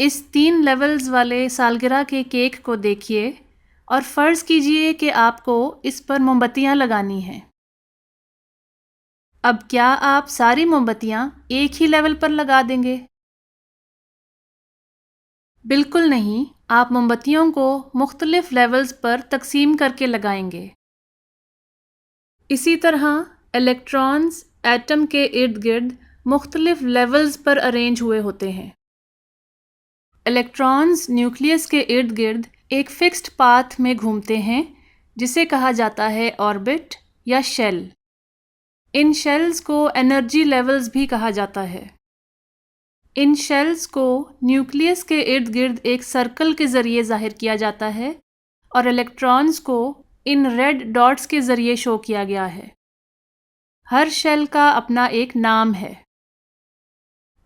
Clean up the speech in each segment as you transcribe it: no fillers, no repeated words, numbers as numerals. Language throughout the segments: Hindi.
इस 3 लेवल्स वाले सालगिरह के केक को देखिए और फ़र्ज़ कीजिए कि आपको इस पर मोमबत्तियाँ लगानी हैं। अब क्या आप सारी मोमबत्तियाँ एक ही लेवल पर लगा देंगे? बिल्कुल नहीं, आप मोमबत्तियों को मुख्तलिफ लेवल्स पर तकसीम करके लगाएंगे। इसी तरह इलेक्ट्रॉन्स एटम के इर्द गिर्द मुख्तलिफ लेवल्स पर अरेंज हुए होते हैं। इलेक्ट्रॉन्स न्यूक्लियस के इर्द गिर्द एक फिक्स्ड पाथ में घूमते हैं जिसे कहा जाता है ऑर्बिट या शेल। इन शेल्स को एनर्जी लेवल्स भी कहा जाता है। इन शेल्स को न्यूक्लियस के इर्द गिर्द एक सर्कल के ज़रिए ज़ाहिर किया जाता है और इलेक्ट्रॉन्स को इन रेड डॉट्स के ज़रिए शो किया गया है। हर शेल का अपना एक नाम है।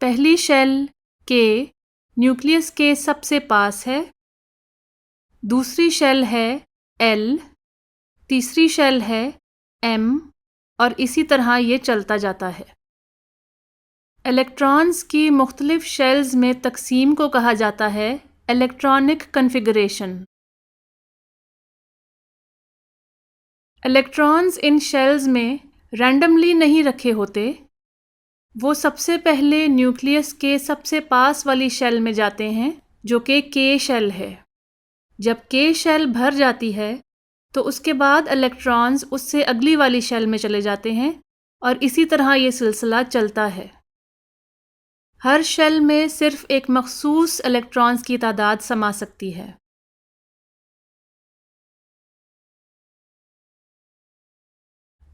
पहली शेल के न्यूक्लियस के सबसे पास है, दूसरी शेल है एल, तीसरी शेल है एम और इसी तरह ये चलता जाता है। इलेक्ट्रॉन्स की मुख्तलिफ शेल्स में तकसीम को कहा जाता है electronic configuration. Electrons in shells में रैंडमली नहीं रखे होते, वो सबसे पहले न्यूक्लियस के सबसे पास वाली शेल में जाते हैं जो कि के शेल है। जब के शेल भर जाती है तो उसके बाद इलेक्ट्रॉन्स उससे अगली वाली शेल में चले जाते हैं और इसी तरह ये सिलसिला चलता है। हर शेल में सिर्फ एक मखसूस इलेक्ट्रॉन्स की तादाद समा सकती है।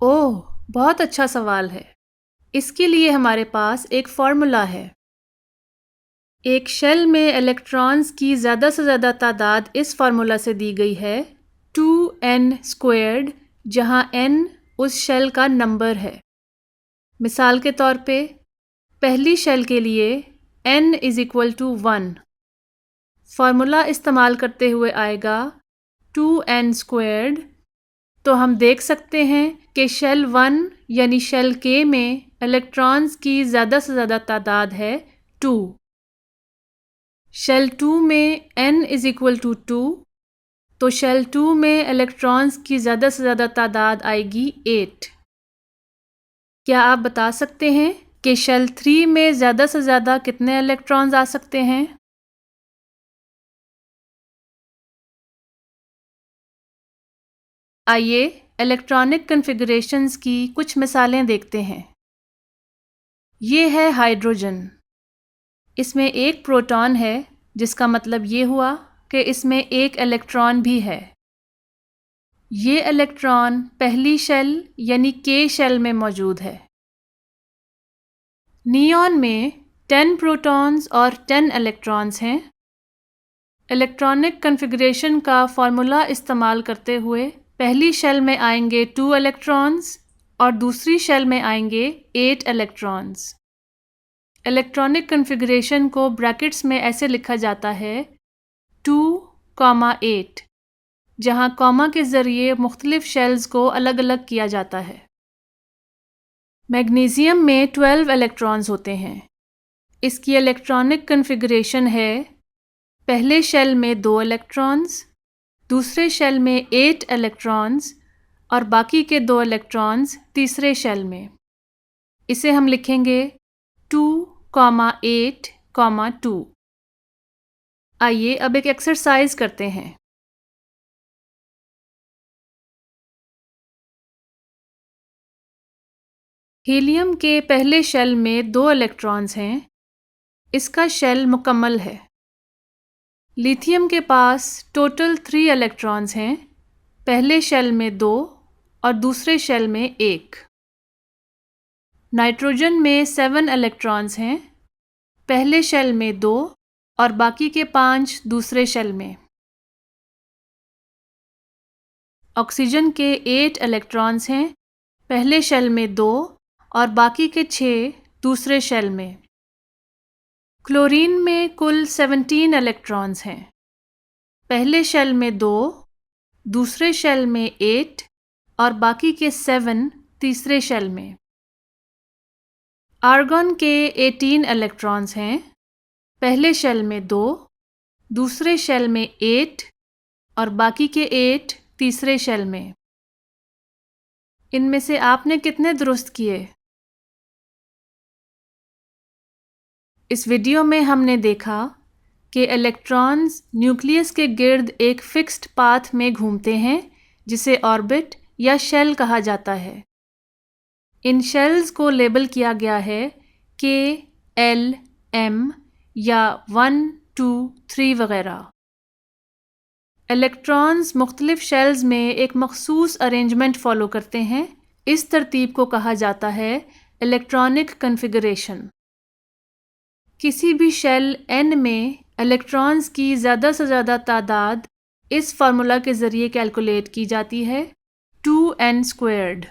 ओह, बहुत अच्छा सवाल है। इसके लिए हमारे पास एक फ़ॉर्मूला है। एक शेल में इलेक्ट्रॉन्स की ज़्यादा से ज़्यादा तादाद इस फार्मूला से दी गई है 2n², जहाँ n उस शेल का नंबर है। मिसाल के तौर पे पहली शेल के लिए n = 1। फार्मूला इस्तेमाल करते हुए आएगा 2n²। तो हम देख सकते हैं कि शेल 1 यानी शेल के में इलेक्ट्रॉन्स की ज़्यादा से ज़्यादा तादाद है 2। शेल 2 में n = 2, तो शेल 2 में इलेक्ट्रॉन्स की ज़्यादा से ज़्यादा तादाद आएगी 8। क्या आप बता सकते हैं कि शेल 3 में ज़्यादा से ज़्यादा कितने इलेक्ट्रॉन्स आ सकते हैं? आइए इलेक्ट्रॉनिक कन्फिगरेशंस की कुछ मिसालें देखते हैं। ये है हाइड्रोजन। इसमें एक प्रोटॉन है, जिसका मतलब ये हुआ कि इसमें एक इलेक्ट्रॉन भी है। ये इलेक्ट्रॉन पहली शेल यानी के शेल में मौजूद है। नियॉन में 10 प्रोटॉन्स और 10 इलेक्ट्रॉन्स हैं। इलेक्ट्रॉनिक कन्फिगरेशन का फार्मूला इस्तेमाल करते हुए पहली शेल में आएंगे 2 इलेक्ट्रॉन्स और दूसरी शेल में आएंगे 8 इलेक्ट्रॉन्स। इलेक्ट्रॉनिक कन्फिगरेशन को ब्रैकेट्स में ऐसे लिखा जाता है 2,8, जहाँ कॉमा के ज़रिए मुख्तलिफ शेल्स को अलग अलग किया जाता है। मैग्नीशियम में 12 इलेक्ट्रॉन्स होते हैं। इसकी इलेक्ट्रॉनिक कन्फिगरेशन है पहले शेल में 2 इलेक्ट्रॉन्स, दूसरे शेल में 8 इलेक्ट्रॉन्स और बाकी के 2 इलेक्ट्रॉन्स तीसरे शेल में। इसे हम लिखेंगे 2,8,2। आइए अब एक एक्सरसाइज करते हैं। हीलियम के पहले शेल में 2 इलेक्ट्रॉन्स हैं। इसका शेल मुकम्मल है। लिथियम के पास टोटल 3 इलेक्ट्रॉन्स हैं। पहले शेल में 2 और दूसरे शेल में 1। नाइट्रोजन में 7 इलेक्ट्रॉन्स हैं। पहले शेल में 2 और बाकी के 5 दूसरे शेल में। ऑक्सीजन के 8 इलेक्ट्रॉन्स हैं। पहले शेल में 2 और बाकी के 6 दूसरे शेल में। क्लोरीन में कुल 17 इलेक्ट्रॉन्स हैं। पहले शेल में 2, दूसरे शेल में 8 और बाकी के 7 तीसरे शेल में। आर्गन के 18 इलेक्ट्रॉन्स हैं। पहले शेल में 2, दूसरे शेल में 8 और बाकी के 8 तीसरे शेल में। इनमें से आपने कितने दुरुस्त किए? इस वीडियो में हमने देखा कि इलेक्ट्रॉन्स न्यूक्लियस के गिर्द एक फिक्स्ड पाथ में घूमते हैं जिसे ऑर्बिट या शेल कहा जाता है। इन शेल्स को लेबल किया गया है के, एल, एम या 1, 2, 3 वगैरह। इलेक्ट्रॉन्स मुख्तलिफ शेल्स में एक मखसूस अरेंजमेंट फॉलो करते हैं। इस तरतीब को कहा जाता है इलेक्ट्रॉनिक कॉन्फ़िगरेशन। किसी भी शेल n में इलेक्ट्रॉन्स की ज़्यादा से ज़्यादा तादाद इस फार्मूला के ज़रिए कैलकुलेट की जाती है 2n²।